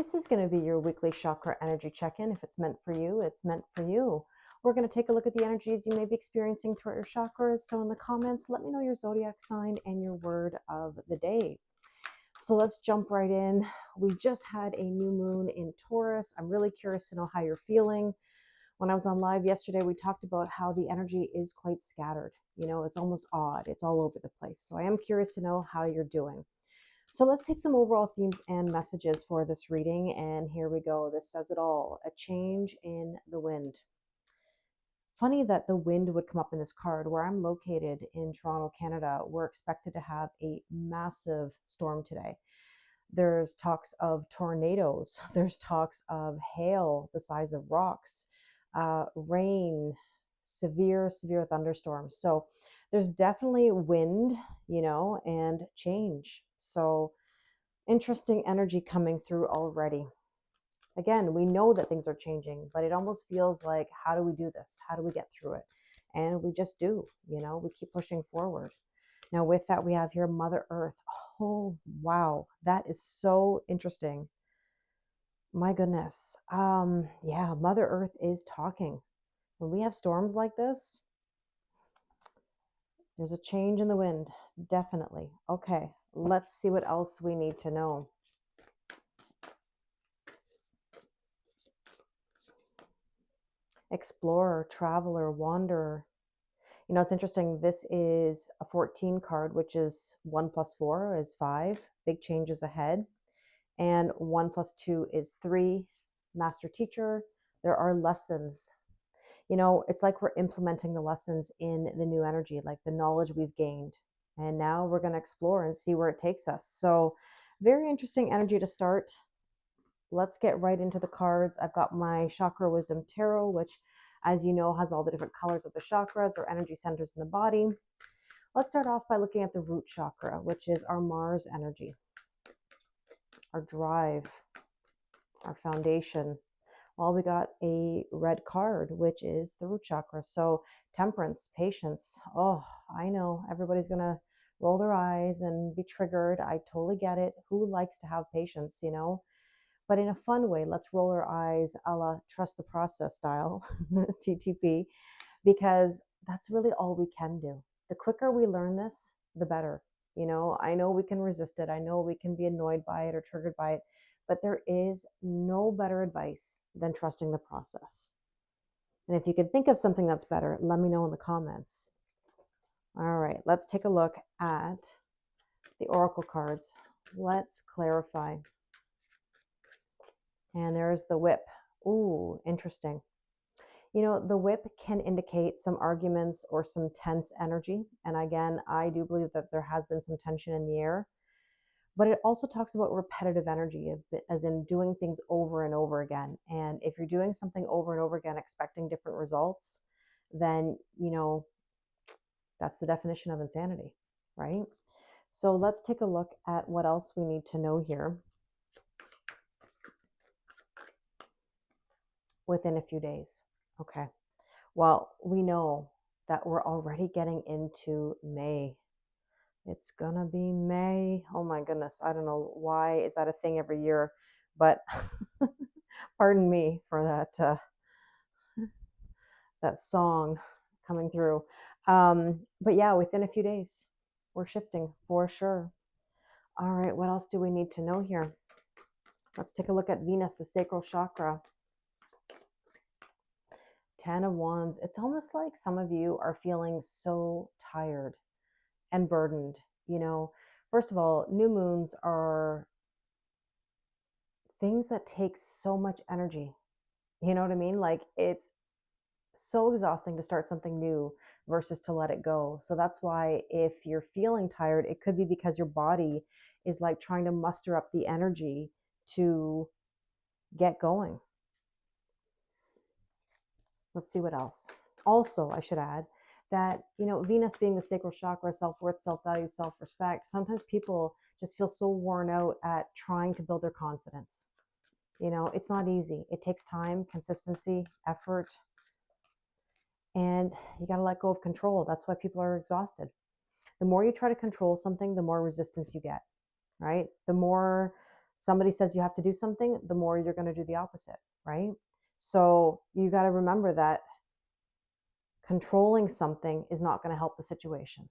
This is going to be your weekly chakra energy check-in. If it's meant for you, it's meant for you. We're going to take a look at the energies you may be experiencing throughout your chakras. So in the comments, let me know your zodiac sign and your word of the day. So let's jump right in. We just had a new moon in Taurus. I'm really curious to know how you're feeling. When I was on live yesterday, we talked about how the energy is quite scattered. You know, it's almost odd. It's all over the place. So I am curious to know how you're doing. So let's take some overall themes and messages for this reading. And here we go. This says it all. A change in the wind. Funny that the wind would come up in this card. Where I'm located in Toronto, Canada, we're expected to have a massive storm today. There's talks of tornadoes. There's talks of hail the size of rocks, rain, severe thunderstorms. So there's definitely wind, and change. So interesting energy coming through already. Again, we know that things are changing, but it almost feels like, how do we do this? How do we get through it? And we just do, we keep pushing forward. Now with that, we have here Mother Earth. Oh, wow. That is so interesting. My goodness. Yeah, Mother Earth is talking. When we have storms like this, there's a change in the wind, definitely. Okay, let's see what else we need to know. Explorer, traveler, wanderer. It's interesting. This is a 14 card, which is 1 + 4 is 5. Big changes ahead. And 1 + 2 is 3. Master teacher. There are lessons. It's like we're implementing the lessons in the new energy, like the knowledge we've gained. And now we're going to explore and see where it takes us. So very interesting energy to start. Let's get right into the cards. I've got my Chakra Wisdom Tarot, which, as you know, has all the different colors of the chakras or energy centers in the body. Let's start off by looking at the root chakra, which is our Mars energy, our drive, our foundation. Well, we got a red card, which is the root chakra. So temperance, patience. Oh, I know everybody's going to roll their eyes and be triggered. I totally get it. Who likes to have patience, But in a fun way, let's roll our eyes a la trust the process style, TTP, because that's really all we can do. The quicker we learn this, the better. I know we can resist it. I know we can be annoyed by it or triggered by it, but there is no better advice than trusting the process. And if you can think of something that's better, let me know in the comments. All right, let's take a look at the oracle cards. Let's clarify. And there's the whip. Ooh, interesting. The whip can indicate some arguments or some tense energy. And again, I do believe that there has been some tension in the air. But it also talks about repetitive energy, as in doing things over and over again. And if you're doing something over and over again, expecting different results, then, that's the definition of insanity, right? So let's take a look at what else we need to know here. Within a few days. Okay. Well, we know that we're already getting into May. It's gonna be May. Oh my goodness. I don't know why is that a thing every year, but pardon me for that song coming through. But yeah, within a few days, we're shifting for sure. All right, what else do we need to know here? Let's take a look at Venus, the Sacral Chakra. 10 of Wands. It's almost like some of you are feeling so tired and burdened. First of all, new moons are things that take so much energy. You know what I mean? Like, it's so exhausting to start something new versus to let it go. So that's why if you're feeling tired, it could be because your body is like trying to muster up the energy to get going. Let's see what else. Also, I should add that, Venus being the sacral chakra, self-worth, self-value, self-respect, sometimes people just feel so worn out at trying to build their confidence. It's not easy. It takes time, consistency, effort, and you got to let go of control. That's why people are exhausted. The more you try to control something, the more resistance you get, right? The more Somebody says you have to do something, the more you're going to do the opposite, right? So you got to remember that controlling something is not going to help the situation.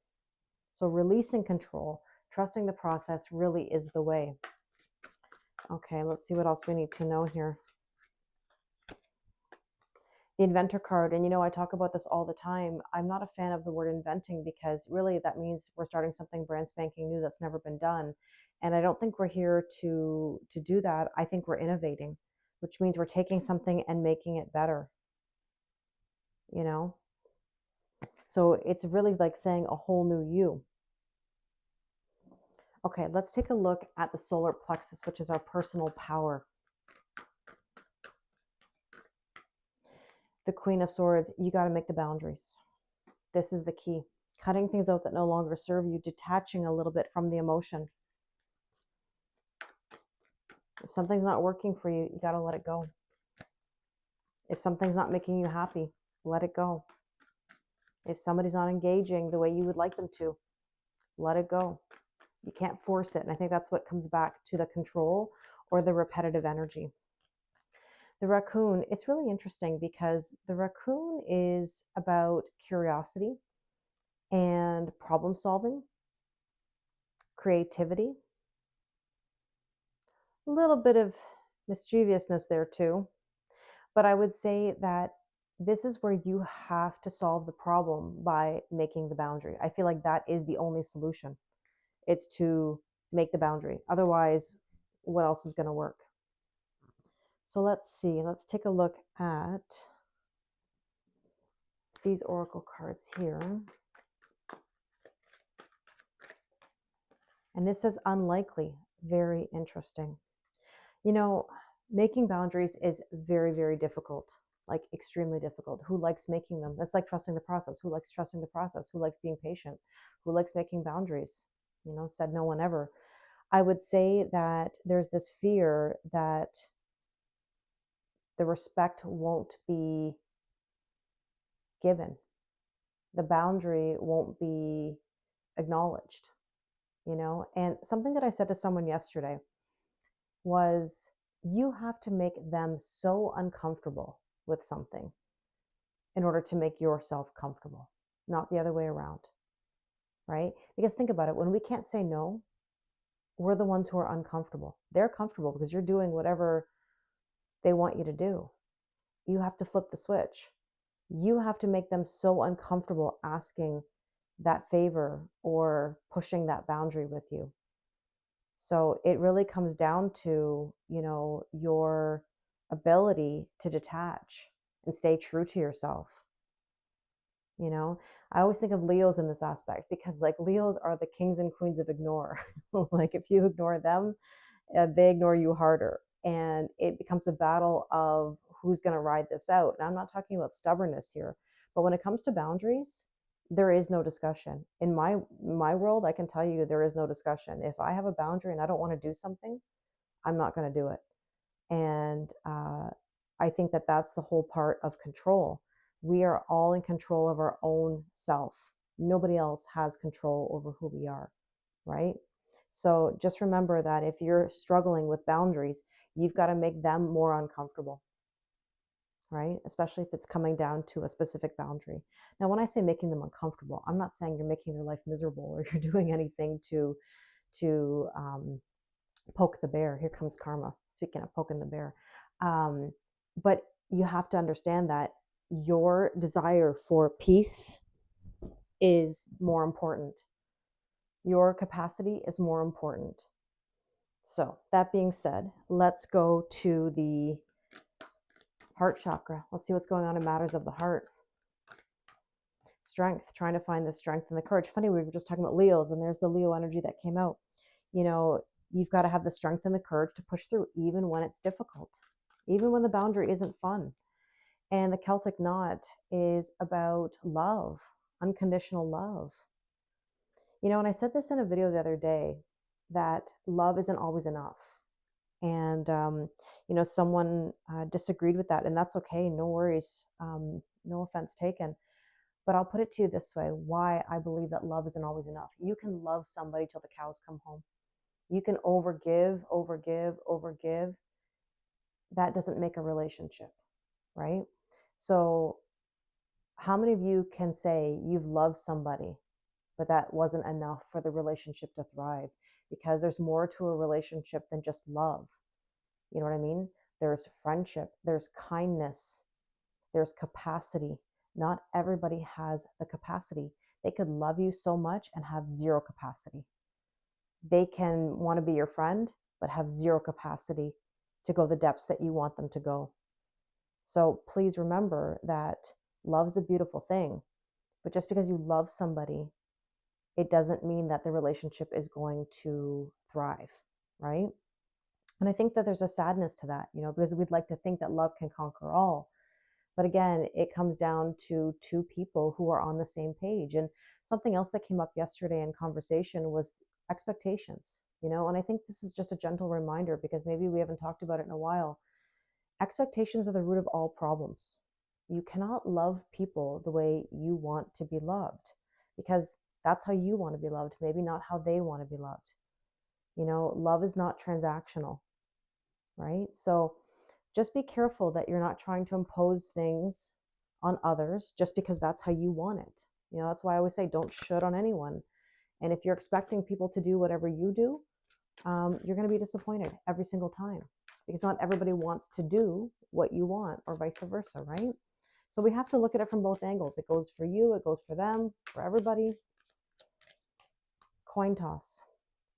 So releasing control, trusting the process really is the way. Okay, let's see what else we need to know here. The inventor card, and I talk about this all the time. I'm not a fan of the word inventing because really that means we're starting something brand spanking new that's never been done. And I don't think we're here to do that. I think we're innovating, which means we're taking something and making it better, you know? So it's really like saying a whole new you. Okay, let's take a look at the solar plexus, which is our personal power. The Queen of Swords, you got to make the boundaries. This is the key. Cutting things out that no longer serve you, detaching a little bit from the emotion. If something's not working for you, you got to let it go. If something's not making you happy, let it go. If somebody's not engaging the way you would like them to, let it go. You can't force it. And I think that's what comes back to the control or the repetitive energy. The raccoon, it's really interesting because the raccoon is about curiosity and problem solving, creativity, a little bit of mischievousness there too. But I would say that this is where you have to solve the problem by making the boundary. I feel like that is the only solution. It's to make the boundary. Otherwise, what else is going to work? So let's see. Let's take a look at these oracle cards here. And this says unlikely. Very interesting. Making boundaries is very, very difficult, like extremely difficult. Who likes making them? That's like trusting the process. Who likes trusting the process? Who likes being patient? Who likes making boundaries? Said no one ever. I would say that there's this fear that the respect won't be given. The boundary won't be acknowledged, And something that I said to someone yesterday was, you have to make them so uncomfortable with something in order to make yourself comfortable, not the other way around, right? Because think about it, when we can't say no, we're the ones who are uncomfortable. They're comfortable because you're doing whatever they want you to do. You have to flip the switch. You have to make them so uncomfortable asking that favor or pushing that boundary with you. So it really comes down to, your ability to detach and stay true to yourself. I always think of Leos in this aspect because like Leos are the kings and queens of ignore. Like if you ignore them, they ignore you harder. And it becomes a battle of who's going to ride this out. And I'm not talking about stubbornness here, but when it comes to boundaries, there is no discussion. In my world, I can tell you there is no discussion. If I have a boundary and I don't want to do something, I'm not going to do it. And I think that that's the whole part of control. We are all in control of our own self. Nobody else has control over who we are, right? So just remember that if you're struggling with boundaries, you've got to make them more uncomfortable, right? Especially if it's coming down to a specific boundary. Now, when I say making them uncomfortable, I'm not saying you're making their life miserable or you're doing anything to poke the bear. Here comes karma. Speaking of poking the bear. But you have to understand that your desire for peace is more important. Your capacity is more important. So that being said, let's go to the heart chakra. Let's see what's going on in matters of the heart. Strength, trying to find the strength and the courage. Funny, we were just talking about Leos, and there's the Leo energy that came out. You've got to have the strength and the courage to push through, even when it's difficult, even when the boundary isn't fun. And the Celtic knot is about love, unconditional love. And I said this in a video the other day, that love isn't always enough. And, someone disagreed with that, and that's okay. No worries. No offense taken. But I'll put it to you this way, why I believe that love isn't always enough. You can love somebody till the cows come home. You can overgive, overgive, overgive. That doesn't make a relationship, right? So how many of you can say you've loved somebody, but that wasn't enough for the relationship to thrive? Because there's more to a relationship than just love. You know what I mean? There's friendship, there's kindness, there's capacity. Not everybody has the capacity. They could love you so much and have zero capacity. They can want to be your friend, but have zero capacity to go the depths that you want them to go. So please remember that love's a beautiful thing, but just because you love somebody, it doesn't mean that the relationship is going to thrive, right? And I think that there's a sadness to that, because we'd like to think that love can conquer all. But again, it comes down to two people who are on the same page. And something else that came up yesterday in conversation was expectations, and I think this is just a gentle reminder because maybe we haven't talked about it in a while. Expectations are the root of all problems. You cannot love people the way you want to be loved because that's how you want to be loved, maybe not how they want to be loved. Love is not transactional, right? So just be careful that you're not trying to impose things on others just because that's how you want it. That's why I always say don't should on anyone. And if you're expecting people to do whatever you do, you're going to be disappointed every single time because not everybody wants to do what you want or vice versa, right? So we have to look at it from both angles. It goes for you, it goes for them, for everybody. Coin toss.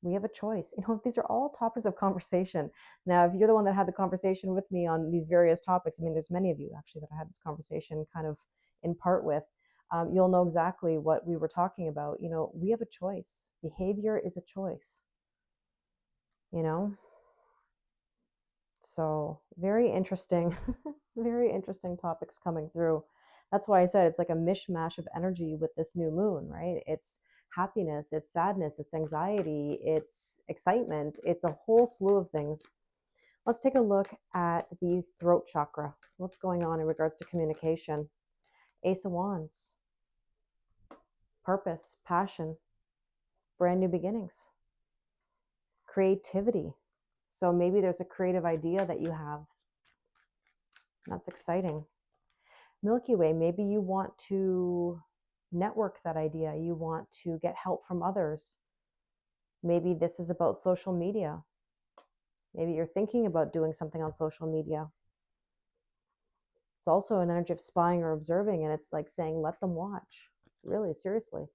We have a choice. These are all topics of conversation. Now, if you're the one that had the conversation with me on these various topics, there's many of you actually that I had this conversation kind of in part with, you'll know exactly what we were talking about. We have a choice. Behavior is a choice, So very interesting, very interesting topics coming through. That's why I said it's like a mishmash of energy with this new moon, right? It's happiness, it's sadness, it's anxiety, it's excitement, it's a whole slew of things. Let's take a look at the throat chakra. What's going on in regards to communication? Ace of Wands, purpose, passion, brand new beginnings, creativity. So maybe there's a creative idea that you have. That's exciting. Milky Way, maybe you want to network that idea. You want to get help from others. Maybe this is about social media. Maybe you're thinking about doing something on social media. It's also an energy of spying or observing, and it's like saying, let them watch. Really, seriously.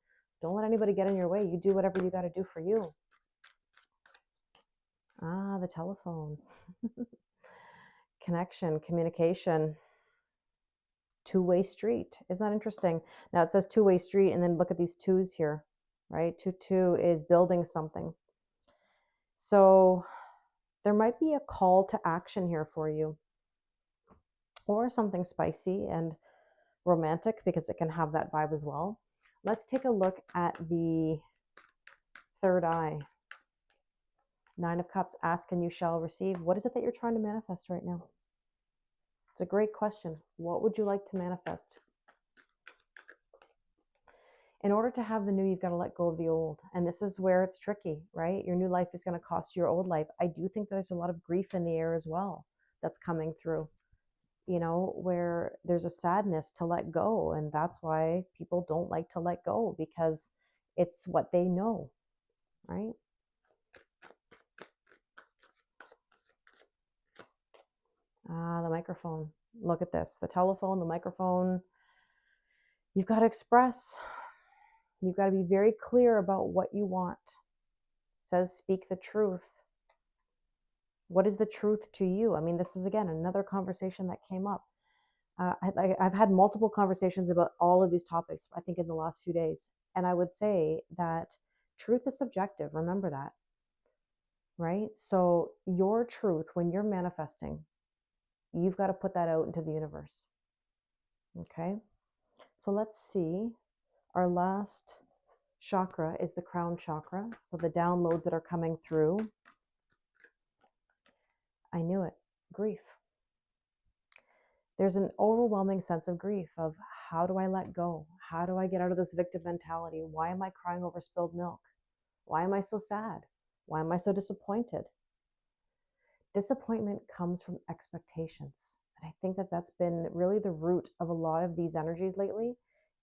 Don't let anybody get in your way. You do whatever you got to do for you. The telephone. Connection, communication. Two-way street. Isn't that interesting? Now it says two-way street, and then look at these twos here, right? Two is building something. So there might be a call to action here for you, or something spicy and romantic, because it can have that vibe as well. Let's take a look at the third eye. 9 of Cups, ask and you shall receive. What is it that you're trying to manifest right now? It's a great question. What would you like to manifest? In order to have the new, you've got to let go of the old. And this is where it's tricky, right? Your new life is going to cost your old life. I do think there's a lot of grief in the air as well that's coming through, where there's a sadness to let go. And that's why people don't like to let go, because it's what they know, right? The microphone. Look at this. The telephone, the microphone. You've got to express. You've got to be very clear about what you want. It says speak the truth. What is the truth to you? This is, again, another conversation that came up. I've had multiple conversations about all of these topics, I think, in the last few days. And I would say that truth is subjective. Remember that, right? So your truth, when you're manifesting, you've got to put that out into the universe. Okay? So let's see. Our last chakra is the crown chakra. So the downloads that are coming through. I knew it. Grief. There's an overwhelming sense of grief of, how do I let go? How do I get out of this victim mentality? Why am I crying over spilled milk? Why am I so sad? Why am I so disappointed? Disappointment comes from expectations. And I think that that's been really the root of a lot of these energies lately,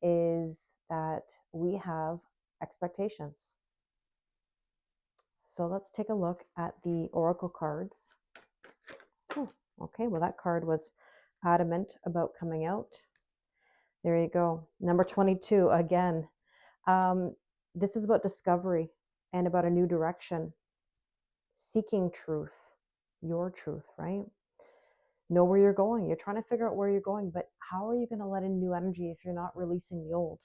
is that we have expectations. So let's take a look at the oracle cards. Okay, well, that card was adamant about coming out. There you go. Number 22, again. This is about discovery and about a new direction, seeking truth, your truth, right? Know where you're going. You're trying to figure out where you're going, but how are you going to let in new energy if you're not releasing the old?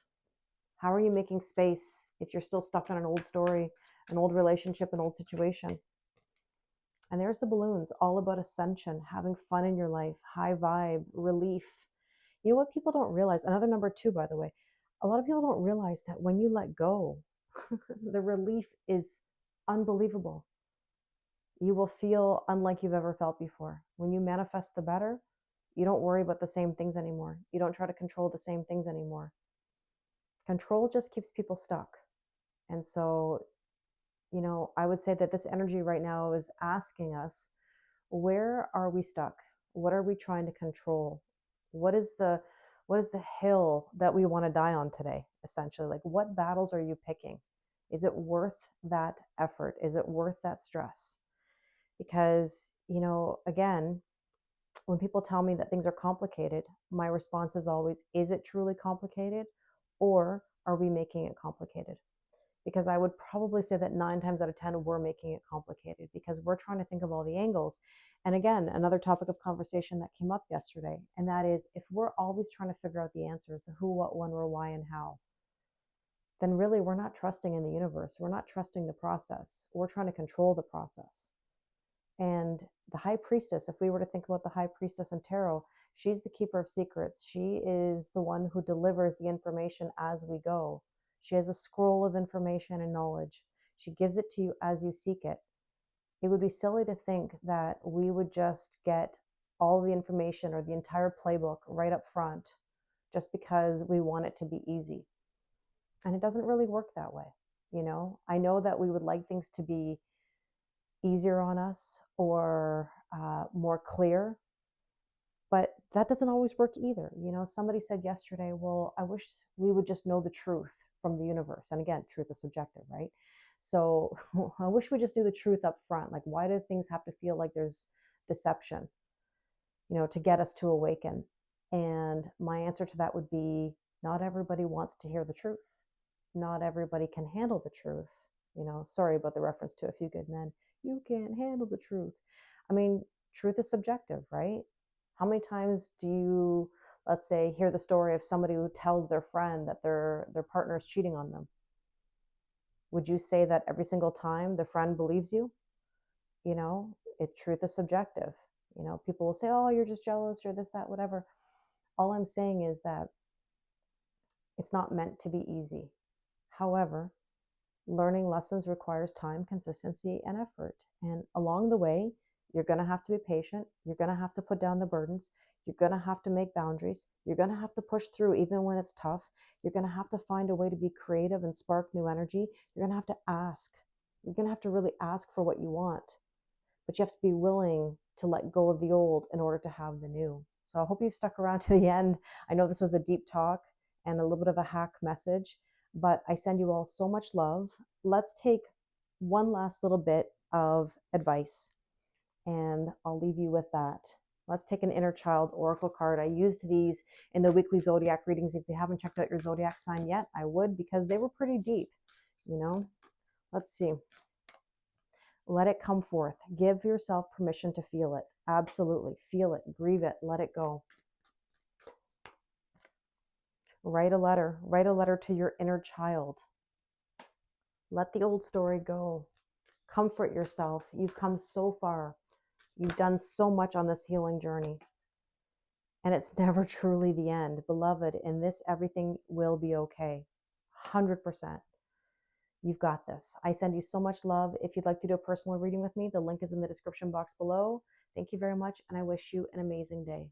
How are you making space if you're still stuck on an old story, an old relationship, an old situation? And there's the balloons, all about ascension, having fun in your life, high vibe, relief. You know what people don't realize? Another number 2, by the way, a lot of people don't realize that when you let go, the relief is unbelievable. You will feel unlike you've ever felt before. When you manifest the better, you don't worry about the same things anymore. You don't try to control the same things anymore. Control just keeps people stuck. And so, I would say that this energy right now is asking us, where are we stuck? What are we trying to control? What is the hill that we want to die on today, essentially? Like, what battles are you picking? Is it worth that effort? Is it worth that stress? Because, again, when people tell me that things are complicated, my response is always, is it truly complicated, or are we making it complicated? Because I would probably say that 9 times out of 10, we're making it complicated because we're trying to think of all the angles. And again, another topic of conversation that came up yesterday, and that is, if we're always trying to figure out the answers, the who, what, when, where, why, and how, then really we're not trusting in the universe. We're not trusting the process. We're trying to control the process. And the high priestess, if we were to think about the high priestess in tarot, she's the keeper of secrets. She is the one who delivers the information as we go. She has a scroll of information and knowledge. She gives it to you as you seek it. It would be silly to think that we would just get all the information or the entire playbook right up front just because we want it to be easy. And it doesn't really work that way. I know that we would like things to be easier on us or more clear, but that doesn't always work either. Somebody said yesterday, well, I wish we would just know the truth from the universe. And again, truth is subjective, right? So I wish we just knew the truth up front. Like, why do things have to feel like there's deception, to get us to awaken? And my answer to that would be, not everybody wants to hear the truth. Not everybody can handle the truth. Sorry about the reference to A Few Good Men. You can't handle the truth. I mean, truth is subjective, right? How many times do you, let's say, hear the story of somebody who tells their friend that their partner is cheating on them? Would you say that every single time the friend believes you? Truth is subjective. People will say, oh, you're just jealous or this, that, whatever. All I'm saying is that it's not meant to be easy. However, learning lessons requires time, consistency, and effort. And along the way, you're going to have to be patient. You're going to have to put down the burdens. You're going to have to make boundaries. You're going to have to push through even when it's tough. You're going to have to find a way to be creative and spark new energy. You're going to have to ask. You're going to have to really ask for what you want. But you have to be willing to let go of the old in order to have the new. So I hope you stuck around to the end. I know this was a deep talk and a little bit of a hack message, but I send you all so much love. Let's take one last little bit of advice, and I'll leave you with that. Let's take an inner child oracle card. I used these in the weekly zodiac readings. If you haven't checked out your zodiac sign yet, I would, because they were pretty deep. Let's see. Let it come forth. Give yourself permission to feel it. Absolutely. Feel it. Grieve it. Let it go. Write a letter. Write a letter to your inner child. Let the old story go. Comfort yourself. You've come so far. You've done so much on this healing journey. And it's never truly the end. Beloved, in this, everything will be okay. 100%. You've got this. I send you so much love. If you'd like to do a personal reading with me, the link is in the description box below. Thank you very much, and I wish you an amazing day.